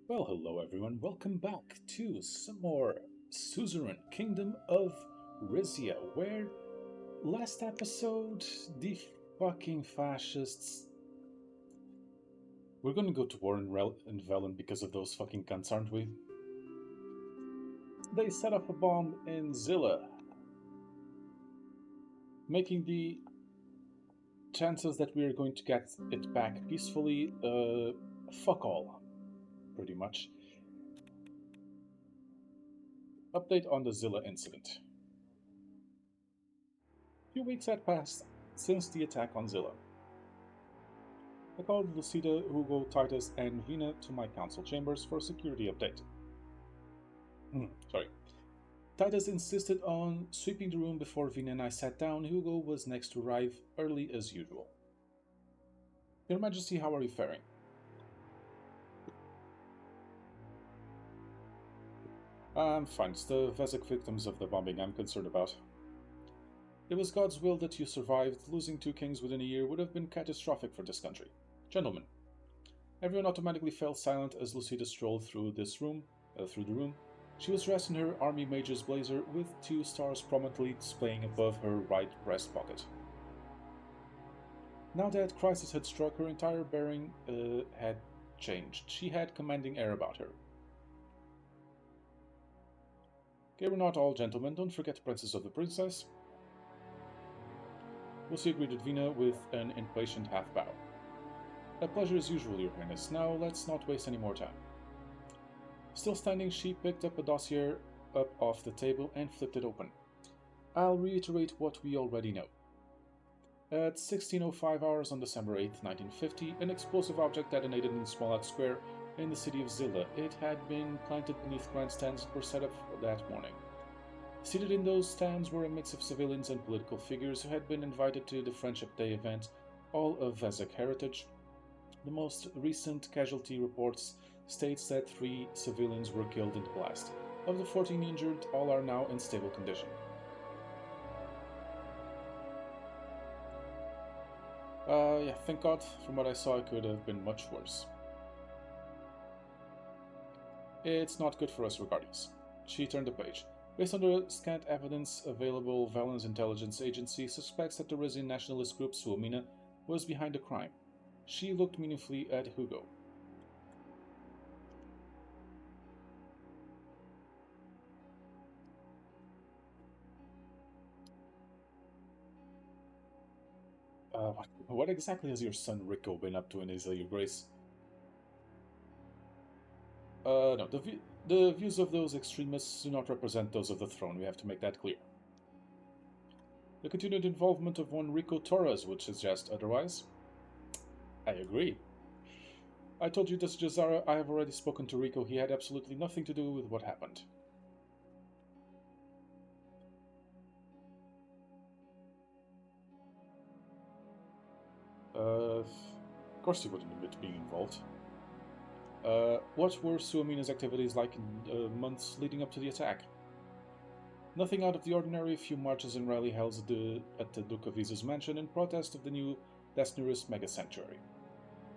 Well, hello everyone. Welcome back to some more Suzerain Kingdom of Rizia, where last episode the fucking fascists. We're gonna go to war in Velen because of those fucking cunts, aren't we? They set off a bomb in Zilla, making the chances that we are going to get it back peacefully, fuck all, pretty much. Update on the Zilla incident. A few weeks had passed since the attack on Zilla. I called Lucida, Hugo, Titus, and Vina to my council chambers for a security update. Sorry. Titus insisted on sweeping the room before Vina and I sat down. Hugo was next to arrive, early as usual. Your Majesty, how are you faring? I'm fine. It's the Vezek victims of the bombing I'm concerned about. It was God's will that you survived. Losing two kings within a year would have been catastrophic for this country. Gentlemen, everyone automatically fell silent as Lucida strolled through the room. She was dressed in her army major's blazer with two stars prominently displaying above her right breast pocket. Now that crisis had struck, her entire bearing had changed. She had commanding air about her. Okay, we're not all gentlemen. Don't forget the princess of the princess. Lucia greeted Vina with an impatient half bow. A pleasure as usual, Your Highness. Now let's not waste any more time. Still standing, she picked up a dossier up off the table and flipped it open. I'll reiterate what we already know. At 16:05 hours on December 8, 1950, an explosive object detonated in Smollett Square in the city of Zilla. It had been planted beneath grandstands that were set up that morning. Seated in those stands were a mix of civilians and political figures who had been invited to the Friendship Day event, all of Vezek heritage. The most recent casualty reports states that 3 civilians were killed in the blast. Of the 14 injured, all are now in stable condition. Yeah, thank God. From what I saw, it could have been much worse. It's not good for us regardless. She turned the page. Based on the scant evidence available, Valen's intelligence agency suspects that the Rizzian nationalist group Suomina was behind the crime. She looked meaningfully at Hugo. What exactly has your son Rico been up to in his Your Grace? No, the views of those extremists do not represent those of the throne. We have to make that clear. The continued involvement of one Rico Torres would suggest otherwise. I agree. I told you this, Jazara. I have already spoken to Rico. He had absolutely nothing to do with what happened. Of course he wouldn't admit to being involved. What were Suomina's activities like in the months leading up to the attack? Nothing out of the ordinary, a few marches and rally held at the Duke of Visa's mansion in protest of the new Desnurus mega sanctuary.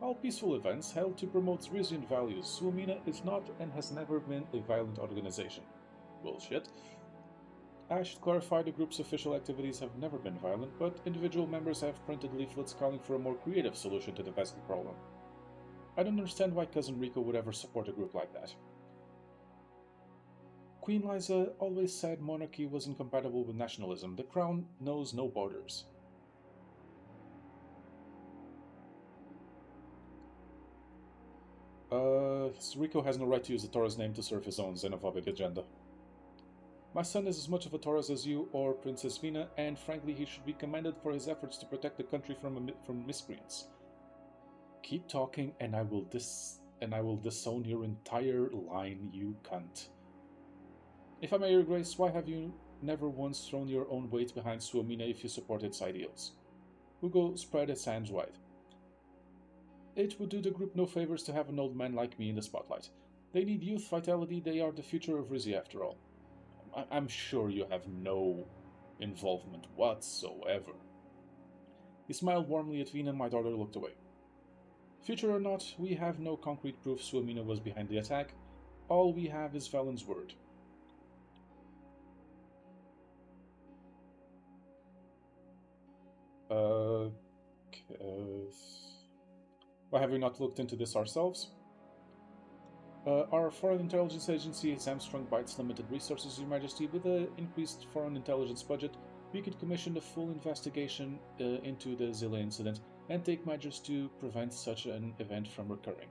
All peaceful events held to promote Rizzian values. Suomina is not and has never been a violent organization. Bullshit. I should clarify the group's official activities have never been violent, but individual members have printed leaflets calling for a more creative solution to the Vestal problem. I don't understand why Cousin Rico would ever support a group like that. Queen Liza always said monarchy was incompatible with nationalism. The crown knows no borders. Rico has no right to use the Taurus name to serve his own xenophobic agenda. My son is as much of a Taurus as you or Princess Vina, and frankly he should be commended for his efforts to protect the country from miscreants. Keep talking and I will disown your entire line, you cunt. If I may, Your Grace, why have you never once thrown your own weight behind Suomina if you support its ideals? Hugo spread his hands wide. It would do the group no favors to have an old man like me in the spotlight. They need youth, vitality, they are the future of Rizia after all. I'm sure you have no involvement whatsoever. He smiled warmly at Vina and my daughter looked away. Future or not, we have no concrete proof Suomina was behind the attack. All we have is Valen's word. Uh, why have we not looked into this ourselves? Our foreign intelligence agency is hamstrung by its limited resources, Your Majesty. With an increased foreign intelligence budget, we could commission a full investigation into the Zilla incident and take measures to prevent such an event from recurring.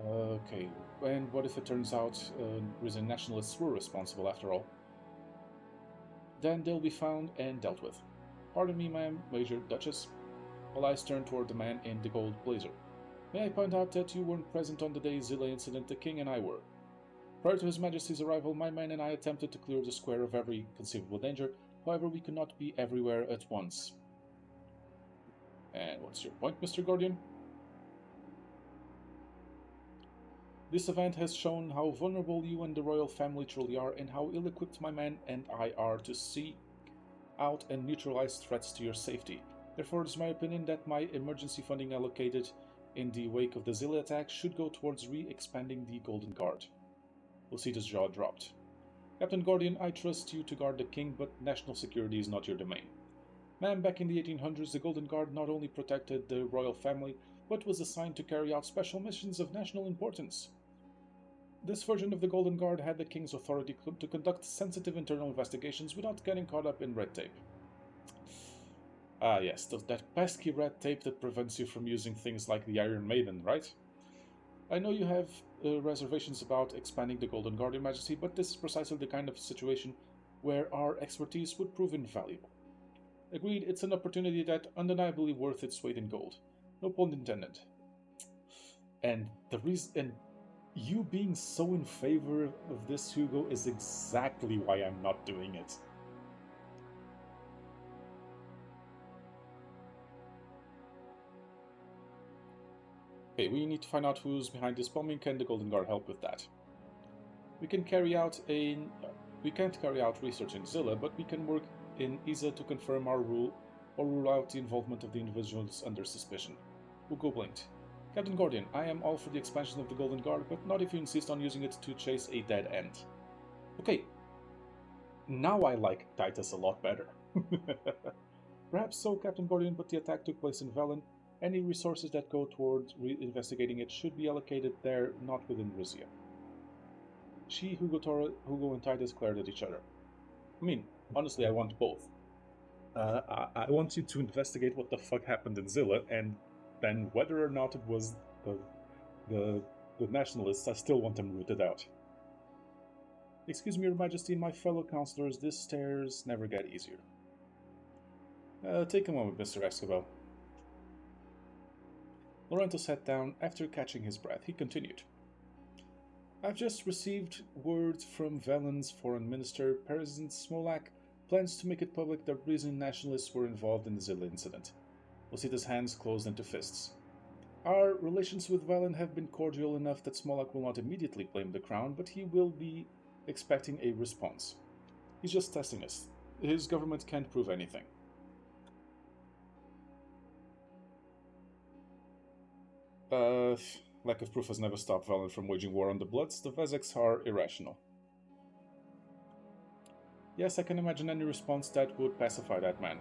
Okay, and what if it turns out Rizia nationalists were responsible after all? Then they'll be found and dealt with. Pardon me, ma'am, Major Duchess. All eyes turned toward the man in the gold blazer. May I point out that you weren't present on the day Zilla incident, the king and I were. Prior to His Majesty's arrival, my men and I attempted to clear the square of every conceivable danger, however we could not be everywhere at once. And what's your point, Mr. Guardian? This event has shown how vulnerable you and the royal family truly are, and how ill-equipped my men and I are to seek out and neutralize threats to your safety. Therefore, it is my opinion that my emergency funding allocated in the wake of the Zilla attack should go towards re-expanding the Golden Guard. Lucita's jaw dropped. Captain Guardian, I trust you to guard the king, but national security is not your domain. Ma'am, back in the 1800s, the Golden Guard not only protected the royal family, but was assigned to carry out special missions of national importance. This version of the Golden Guard had the king's authority to conduct sensitive internal investigations without getting caught up in red tape. Ah yes, that pesky red tape that prevents you from using things like the Iron Maiden, right? I know you have reservations about expanding the Golden Guard, Your Majesty, but this is precisely the kind of situation where our expertise would prove invaluable. Agreed, it's an opportunity that undeniably worth its weight in gold. No pun intended. And the reason, and you being so in favor of this, Hugo, is exactly why I'm not doing it. Okay, we need to find out who's behind this bombing. Can the Golden Guard help with that? We can't carry out research in Zilla, but we can work in Isa to confirm our rule or rule out the involvement of the individuals under suspicion. Hugo blinked. Captain Guardian, I am all for the expansion of the Golden Guard, but not if you insist on using it to chase a dead end. Okay, now I like Titus a lot better. Perhaps so, Captain Guardian, but the attack took place in Velen. Any resources that go towards investigating it should be allocated there, not within Rizia. Hugo, and Titus glared at each other. I mean, honestly, I want both. I want you to investigate what the fuck happened in Zilla, and then whether or not it was the nationalists, I still want them rooted out. Excuse me, Your Majesty, my fellow counselors, these stairs never get easier. Take a moment, Mr. Escobar. Lorenzo sat down. After catching his breath, he continued. I've just received word from Velen's foreign minister, President Smolak, plans to make it public that reason nationalists were involved in the Zilla incident. Lucita's hands closed into fists. Our relations with Velen have been cordial enough that Smolak will not immediately blame the crown, but he will be expecting a response. He's just testing us. His government can't prove anything. Lack of proof has never stopped Velen from waging war on the Bloods. The Vezeks are irrational. Yes, I can imagine any response that would pacify that man.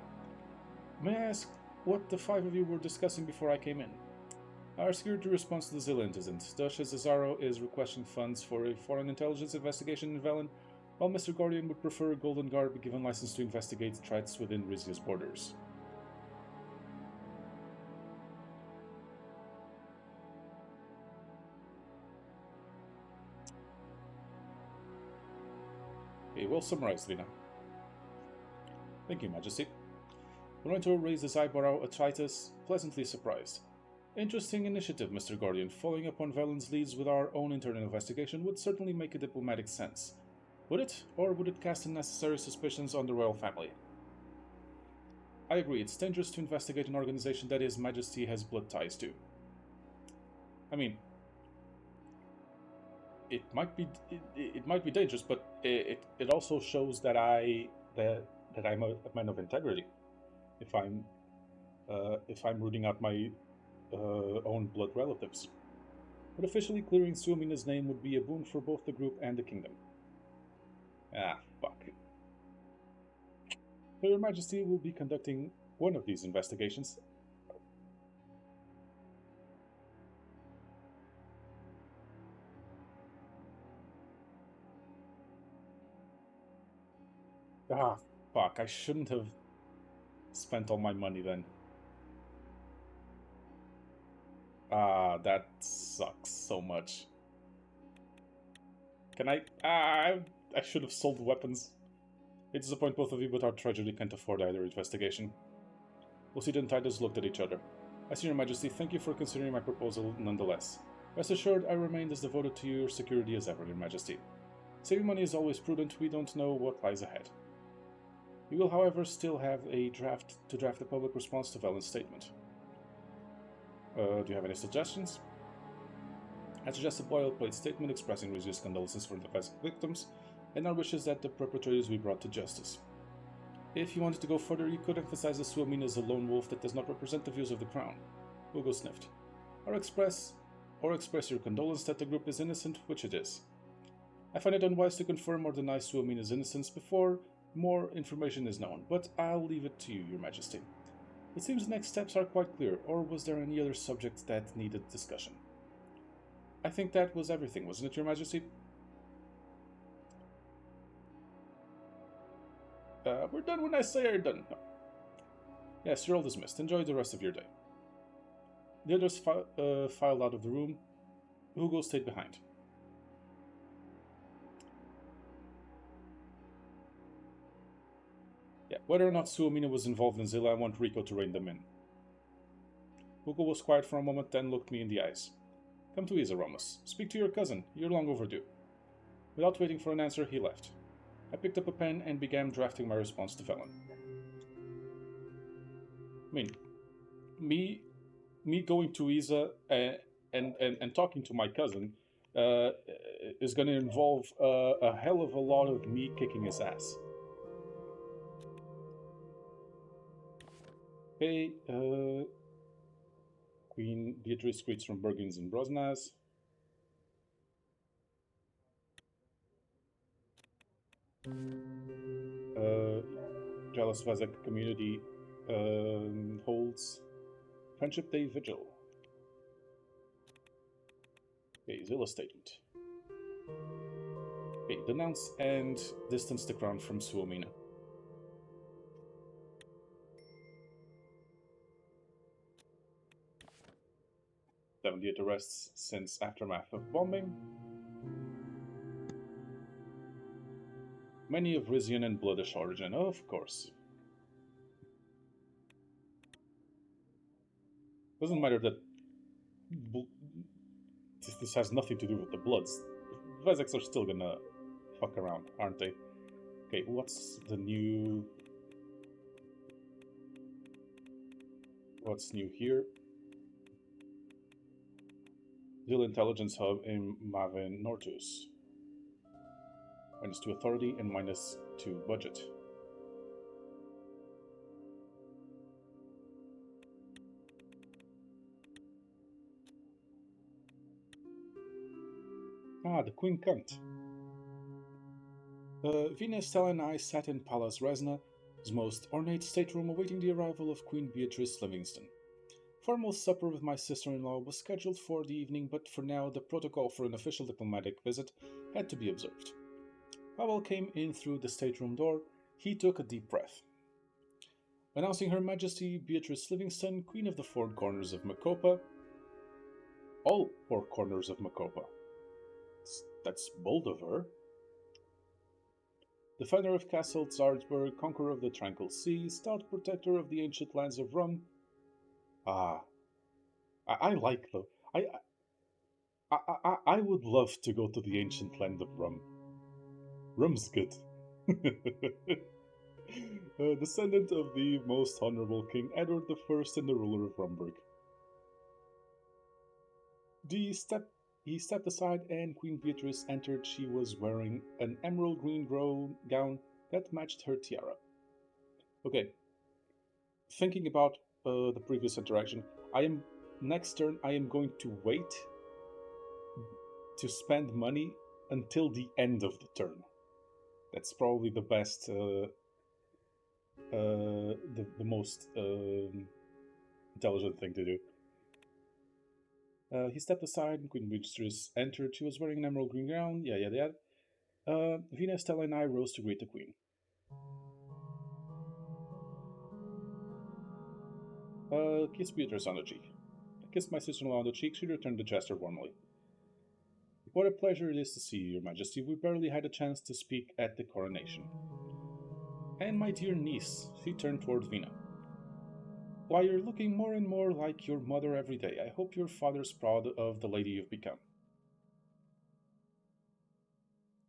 May I ask what the five of you were discussing before I came in? Our security response to the Zilla incident. Duchess Azaro is requesting funds for a foreign intelligence investigation in Velen, while Mr. Guardian would prefer Golden Guard be given license to investigate threats within Rizia's borders. Okay, well summarized, Lina. Thank you, Majesty. Lorenzo raised his eyebrow at Titus, pleasantly surprised. Interesting initiative, Mr. Guardian. Following up on Velen's leads with our own internal investigation would certainly make a diplomatic sense. Would it? Or would it cast unnecessary suspicions on the royal family? I agree, it's dangerous to investigate an organization that His Majesty has blood ties to. I mean, it might be dangerous, but it also shows that I'm a man of integrity. If I'm if I'm rooting out my own blood relatives. But officially clearing Suomina's name would be a boon for both the group and the kingdom. Ah, fuck. So Your Majesty will be conducting one of these investigations. Ah, fuck, I shouldn't have spent all my money then. Ah, that sucks so much. Can I... I should have sold weapons. It disappoint both of you, but our tragedy can't afford either investigation. Lucida and Titus looked at each other. I see, Your Majesty, thank you for considering my proposal nonetheless. Rest assured, I remain as devoted to your security as ever, Your Majesty. Saving money is always prudent, we don't know what lies ahead. We will, however, still have a draft a public response to Valen's statement. Do you have any suggestions? I suggest a boilerplate statement expressing Rizia's condolences for the victims and our wishes that the perpetrators be brought to justice. If you wanted to go further, you could emphasize that Suomina is a lone wolf that does not represent the views of the crown. Hugo sniffed. Or express your condolence that the group is innocent, which it is. I find it unwise to confirm or deny Suomina's innocence before more information is known, but I'll leave it to you, Your Majesty. It seems the next steps are quite clear, or was there any other subject that needed discussion? I think that was everything, wasn't it, Your Majesty? We're done when I say are done. No. Yes, you're all dismissed. Enjoy the rest of your day. The others filed out of the room. Hugo stayed behind. Yeah, whether or not Suomina was involved in Zilla, I want Rico to rein them in. Hugo was quiet for a moment, then looked me in the eyes. Come to Isa, Ramos. Speak to your cousin. You're long overdue. Without waiting for an answer, he left. I picked up a pen and began drafting my response to Velen. I mean, me going to Isa and talking to my cousin is going to involve a hell of a lot of me kicking his ass. Okay, Queen Beatrice greets from Bergens and Brosnaz. Jealous Vazek community holds Friendship Day Vigil. Okay, Zilla statement. Okay, denounce and distance the crown from Suomina. '78 arrests since aftermath of bombing. Many of Rizian and Bloodish origin, of course. Doesn't matter that this has nothing to do with the Bloods. Vezeks are still gonna fuck around, aren't they? Okay, what's the new... What's new here? Zilla Intelligence Hub in Mavin Nortus. -2 authority and -2 budget. Ah, the Queen Cunt. Vina, Stella, and I sat in Palace Resna's most ornate stateroom awaiting the arrival of Queen Beatrice Livingston. Formal supper with my sister-in-law was scheduled for the evening, but for now the protocol for an official diplomatic visit had to be observed. Powell came in through the stateroom door. He took a deep breath. Announcing Her Majesty Beatrice Livingston, Queen of the Four Corners of Macopa. All four corners of Macopa. That's bold of her. Defender of Castle Zardsburg, conqueror of the Tranquil Sea, stout protector of the ancient lands of Rum. Ah, I like though. I would love to go to the ancient land of Rum. Rum's good. Descendant of the most honorable King Edward I and the ruler of Rumburg. He stepped aside and Queen Beatrice entered. She was wearing an emerald green gown that matched her tiara. Okay, thinking about the previous interaction, I am next turn. I am going to wait to spend money until the end of the turn. That's probably the best, the most intelligent thing to do. He stepped aside, and Queen Beatrice entered. She was wearing an emerald green gown. Yeah, yeah, yeah. Vina, Stella, and I rose to greet the Queen. Kiss Beatrice on the cheek. I kissed my sister-in-law on the cheek. She returned the gesture warmly. What a pleasure it is to see you, Your Majesty. We barely had a chance to speak at the coronation. And my dear niece, she turned toward Vina. Why, you're looking more and more like your mother every day. I hope your father's proud of the lady you've become.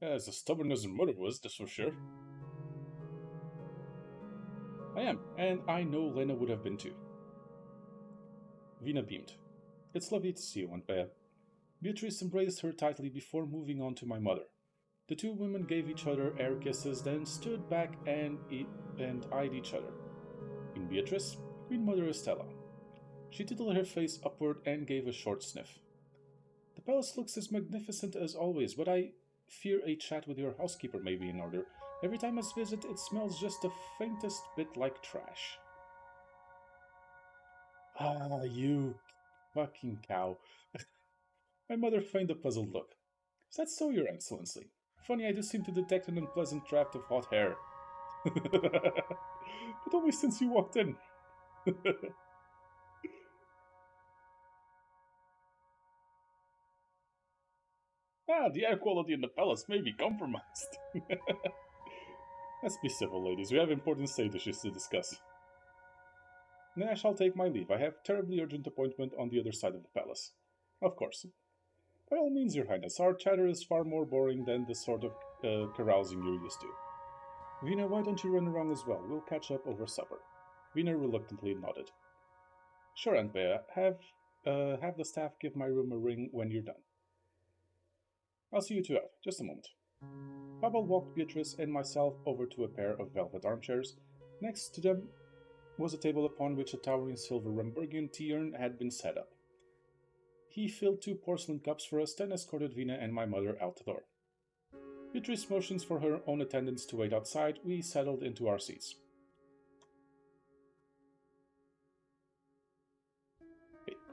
As stubborn as her mother was, that's for sure. I am, and I know Lena would have been too. Vina beamed. It's lovely to see you, Aunt Bea. Beatrice embraced her tightly before moving on to my mother. The two women gave each other air kisses, then stood back and eyed each other. Queen Beatrice, Queen Mother Estella. She tilted her face upward and gave a short sniff. The palace looks as magnificent as always, but I fear a chat with your housekeeper may be in order. Every time I visit, it smells just the faintest bit like trash. Ah, you fucking cow. My mother feigned a puzzled look. Is that so, Your Excellency? Funny, I do seem to detect an unpleasant draft of hot hair. But only since you walked in. The air quality in the palace may be compromised. Let's be civil, ladies. We have important state issues to discuss. Then I shall take my leave. I have terribly urgent appointment on the other side of the palace. Of course. By all means, Your Highness. Our chatter is far more boring than the sort of carousing you're used to. Vina, why don't you run around as well? We'll catch up over supper. Vina reluctantly nodded. Sure, Aunt Bea. Have the staff give my room a ring when you're done. I'll see you two out. Just a moment. Pavel walked Beatrice and myself over to a pair of velvet armchairs. Next to them was a table upon which a towering silver Rumburgian tea urn had been set up. He filled two porcelain cups for us, then escorted Vina and my mother out the door. Beatrice motions for her own attendants to wait outside. We settled into our seats.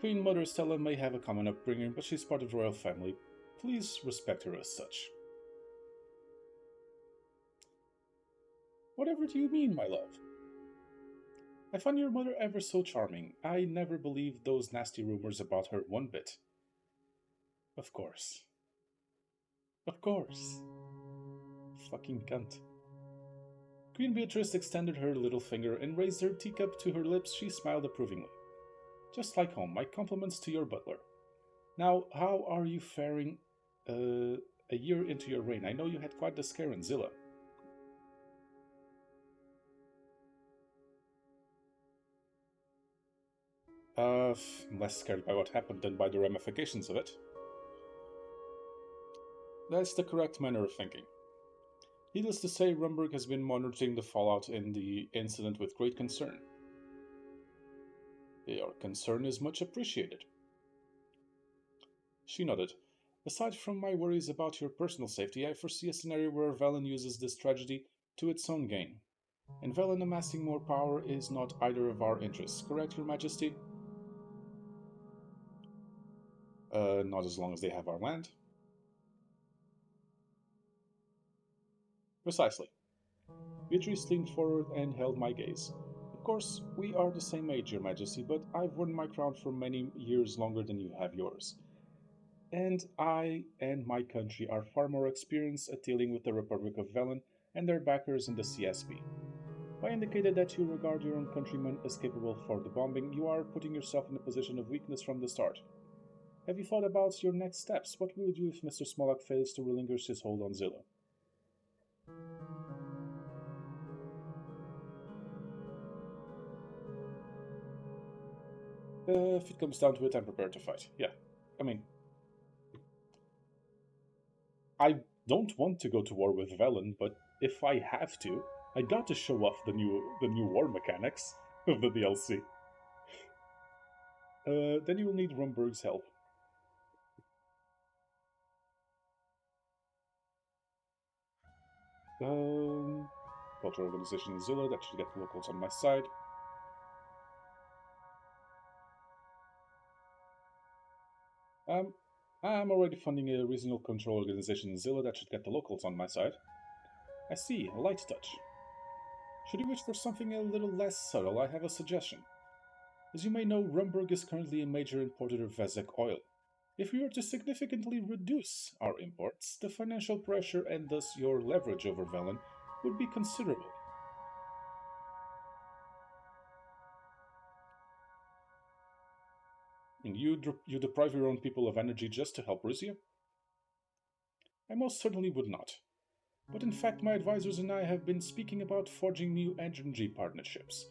Queen Mother Stella may have a common upbringing, but she's part of the royal family. Please respect her as such. Whatever do you mean, my love? I find your mother ever so charming. I never believed those nasty rumors about her one bit. Of course. Of course. Fucking cunt. Queen Beatrice extended her little finger and raised her teacup to her lips. She smiled approvingly. Just like home, my compliments to your butler. Now, how are you faring a year into your reign? I know you had quite the scare in Zilla. I'm less scared by what happened than by the ramifications of it. That's the correct manner of thinking. Needless to say, Rumburg has been monitoring the fallout in the incident with great concern. Your concern is much appreciated. She nodded. Aside from my worries about your personal safety, I foresee a scenario where Velen uses this tragedy to its own gain. And Velen amassing more power is not either of our interests, correct, Your Majesty? Not as long as they have our land. Precisely. Beatrice leaned forward and held my gaze. Of course, we are the same age, Your Majesty, but I've worn my crown for many years longer than you have yours. And I and my country are far more experienced at dealing with the Republic of Velen and their backers in the CSB. If I indicated that you regard your own countrymen as capable for the bombing, you are putting yourself in a position of weakness from the start. Have you thought about your next steps? What will you do if Mr. Smolak fails to relinquish his hold on Zilla? If it comes down to it, I'm prepared to fight. Yeah. I mean, I don't want to go to war with Velen, but if I have to, I got to show off the new war mechanics of the DLC. Then you will need Rumberg's help. Um, Cultural organization in Zilla, that should get the locals on my side. Um, I'm already funding a regional control organization in Zilla that should get the locals on my side. I see, a light touch. Should you wish for something a little less subtle, I have a suggestion. As you may know, Rumberg is currently a major importer of Vezek oil. If we were to significantly reduce our imports, the financial pressure and thus your leverage over Velen would be considerable. And you deprive your own people of energy just to help Rizia? I most certainly would not. But in fact, my advisors and I have been speaking about forging new energy partnerships.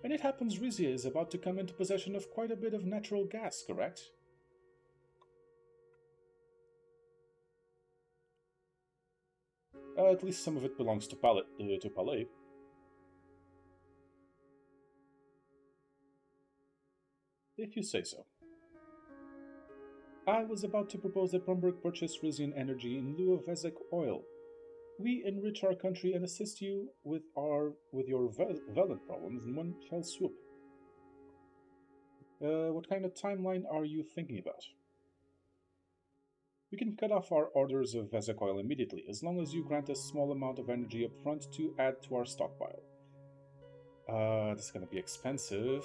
And it happens Rizia is about to come into possession of quite a bit of natural gas, correct? At least some of it belongs to Palais. If you say so. I was about to propose that Bromberg purchase Rizian energy in lieu of Vezek oil. We enrich our country and assist you with your Velen problems in one fell swoop. What kind of timeline are you thinking about? We can cut off our orders of Vezek oil immediately, as long as you grant a small amount of energy up front to add to our stockpile. This is going to be expensive.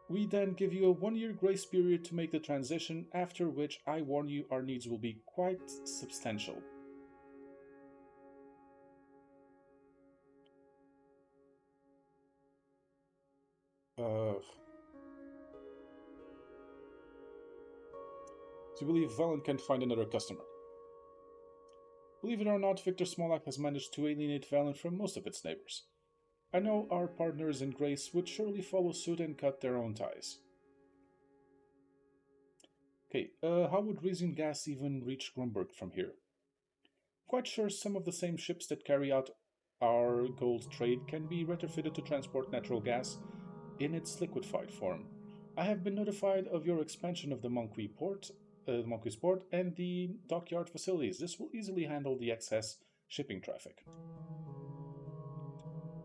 We then give you a 1 year grace period to make the transition, after which I warn you our needs will be quite substantial. Uh, do you believe Valen can find another customer? Believe it or not, Victor Smolak has managed to alienate Valen from most of its neighbors. I know our partners in Grace would surely follow suit and cut their own ties. Okay, how would Riesian gas even reach Grumberg from here? Quite sure some of the same ships that carry out our gold trade can be retrofitted to transport natural gas in its liquefied form. I have been notified of your expansion of the Monquis port, and the dockyard facilities. This will easily handle the excess shipping traffic.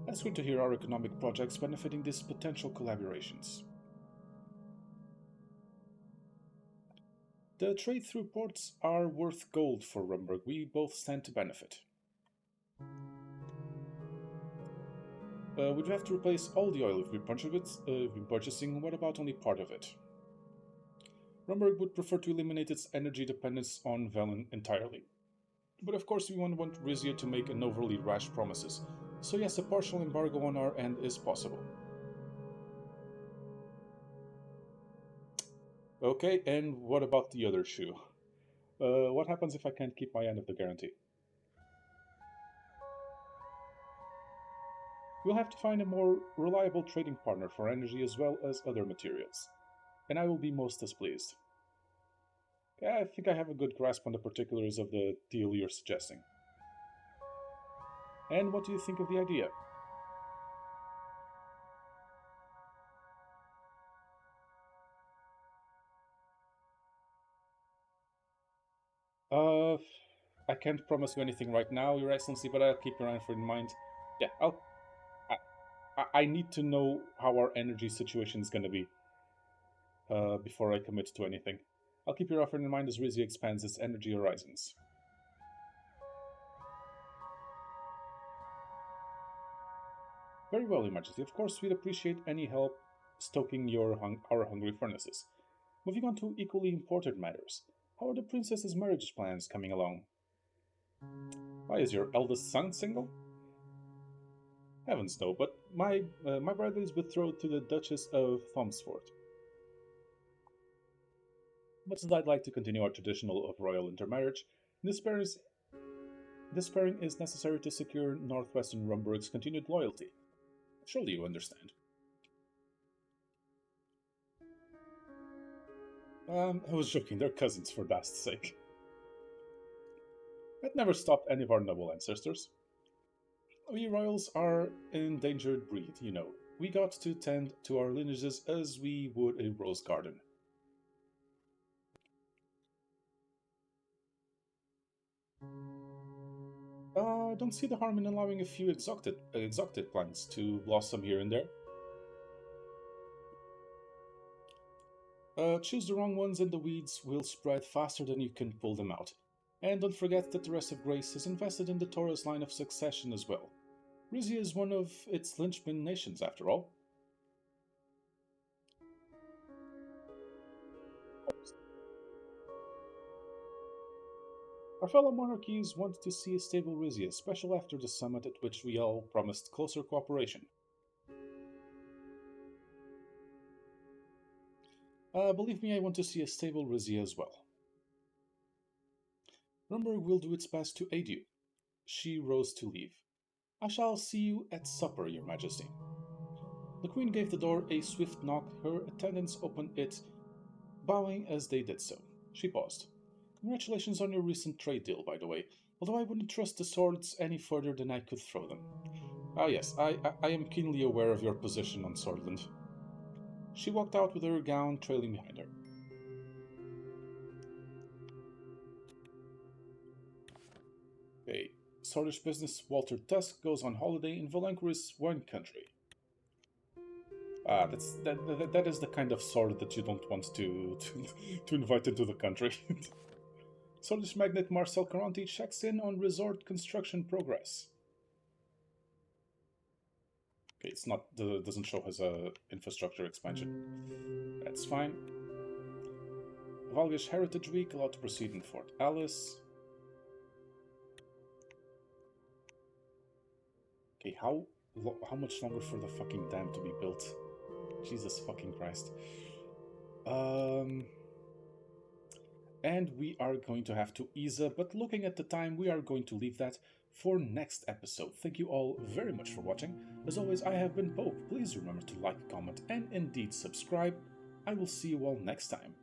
That's good to hear our economic projects benefiting these potential collaborations. The trade through ports are worth gold for Rumberg. We both stand to benefit. Would you have to replace all the oil we've been purchasing? What about only part of it? Rumberg would prefer to eliminate its energy dependence on Velen entirely. But of course, we won't want Rizia to make an overly rash promises. So yes, a partial embargo on our end is possible. Okay, and what about the other shoe? What happens if I can't keep my end of the guarantee? We'll have to find a more reliable trading partner for energy as well as other materials. And I will be most displeased. I think I have a good grasp on the particulars of the deal you're suggesting. And what do you think of the idea? Uh, I can't promise you anything right now, Your Excellency, but I'll keep your answer in mind. Yeah, I need to know how our energy situation is going to be before I commit to anything. I'll keep your offer in mind as Rizzi expands its energy horizons. Very well, Your Majesty. Of course, we'd appreciate any help stoking our hungry furnaces. Moving on to equally important matters. How are the princess's marriage plans coming along? Why, is your eldest son single? Heavens no, but my brother is betrothed to the Duchess of Thomsford. But since I'd like to continue our traditional of royal intermarriage, this pairing is necessary to secure Northwestern Rumberg's continued loyalty. Surely you understand. I was joking, they're cousins for Dast's sake. That never stopped any of our noble ancestors. We royals are an endangered breed, you know. We got to tend to our lineages as we would a rose garden. I don't see the harm in allowing a few exotic plants to blossom here and there. Choose the wrong ones and the weeds will spread faster than you can pull them out. And don't forget that the rest of Grace is invested in the Taurus line of succession as well. Rizia is one of its linchpin nations, after all. Our fellow monarchies want to see a stable Rizia, especially after the summit at which we all promised closer cooperation. Believe me, I want to see a stable Rizia as well. Rumberg will do its best to aid you. She rose to leave. I shall see you at supper, Your Majesty. The Queen gave the door a swift knock. Her attendants opened it, bowing as they did so. She paused. Congratulations on your recent trade deal, by the way, although I wouldn't trust the swords any further than I could throw them. Ah, yes, I am keenly aware of your position on Swordland. She walked out with her gown trailing behind her. Okay, Swordish business Walter Tusk goes on holiday in Valancourt's wine country. Ah, that is the kind of sword that you don't want to invite into the country. Swedish magnate Marcel Caronti checks in on resort construction progress. Okay, it's not doesn't show as a infrastructure expansion. That's fine. Valgish Heritage Week allowed to proceed in Fort Alice. Okay, how much longer for the fucking dam to be built? Jesus fucking Christ. And we are going to have to Isa, but looking at the time, we are going to leave that for next episode. Thank you all very much for watching. As always, I have been Pope. Please remember to like, comment, and indeed subscribe. I will see you all next time.